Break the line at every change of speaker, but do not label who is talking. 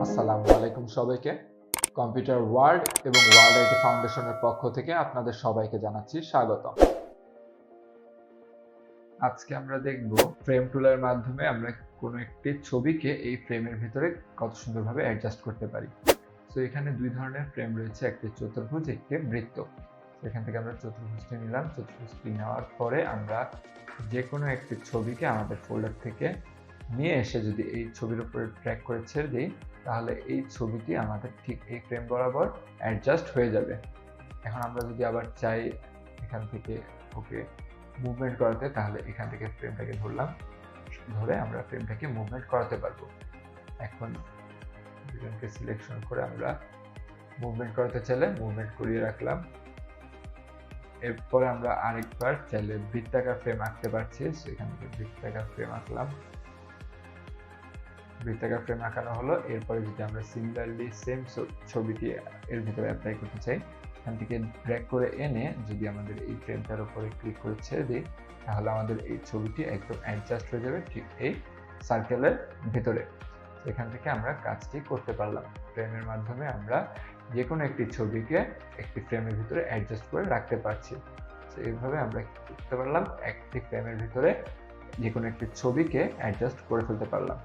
আসসালামু আলাইকুম সবাইকে। কম্পিউটার ওয়ার্ল্ড এবং ওয়ার্ল্ড আইটি ফাউন্ডেশনের পক্ষ থেকে আপনাদের সবাইকে জানাচ্ছি স্বাগতম। আজকে আমরা দেখব ফ্রেম টুলের মাধ্যমে আমরা কোনো একটি ছবিকে এই ফ্রেমের ভিতরে কত সুন্দরভাবে অ্যাডজাস্ট করতে পারি। তো এখানে দুই ধরনের ফ্রেম রয়েছে, একটি চতুর্ভুজ, একটি বৃত্ত। এখান থেকে আমরা চতুর্ভুজটি নিলাম। চতুর্ভুজটি নেওয়ার পরে আমরা যে কোনো একটি ছবিকে আমাদের ফোল্ডার থেকে নিয়ে এসে যদি এই ছবির উপরে ড্র্যাগ করে ছেড়ে দিই, তাহলে এই ছবিটি আমাদের ঠিক এই ফ্রেম বরাবর অ্যাডজাস্ট হয়ে যাবে। এখন আমরা যদি আবার চাই এখান থেকে ওকে মুভমেন্ট করাতে, তাহলে এখান থেকে ফ্রেমটাকে ধরে আমরা ফ্রেমটাকে মুভমেন্ট করাতে পারবো। এখন দুজনকে সিলেকশন করে আমরা মুভমেন্ট করাতে চাইলে মুভমেন্ট করিয়ে রাখলাম। এরপরে আমরা আরেকবার চাইলে বৃত্তাকার ফ্রেম আঁকতে পারছি। এখান থেকে বৃত্তাকার ফ্রেম আঁকলাম। বৃত্তাকার ফ্রেম আঁকানো হলো। এরপরে যদি আমরা সিমিলারলি সেম ছবিটি এর ভিতরে অ্যাপ্লাই করতে চাই, এখান থেকে ড্র্যাগ করে এনে যদি আমাদের এই ফ্রেমটার উপরে ক্লিক করে ছেড়ে দিই, তাহলে আমাদের এই ছবিটি একদম অ্যাডজাস্ট হয়ে যাবে ঠিক এই সার্কেলের ভিতরে। এখান থেকে আমরা কাজটি করতে পারলাম। ফ্রেমের মাধ্যমে আমরা যে কোনো একটি ছবিকে একটি ফ্রেমের ভিতরে অ্যাডজাস্ট করে রাখতে পারছি। এইভাবে আমরা করতে পারলাম, একটি ফ্রেমের ভিতরে যে কোনো একটি ছবিকে অ্যাডজাস্ট করে ফেলতে পারলাম।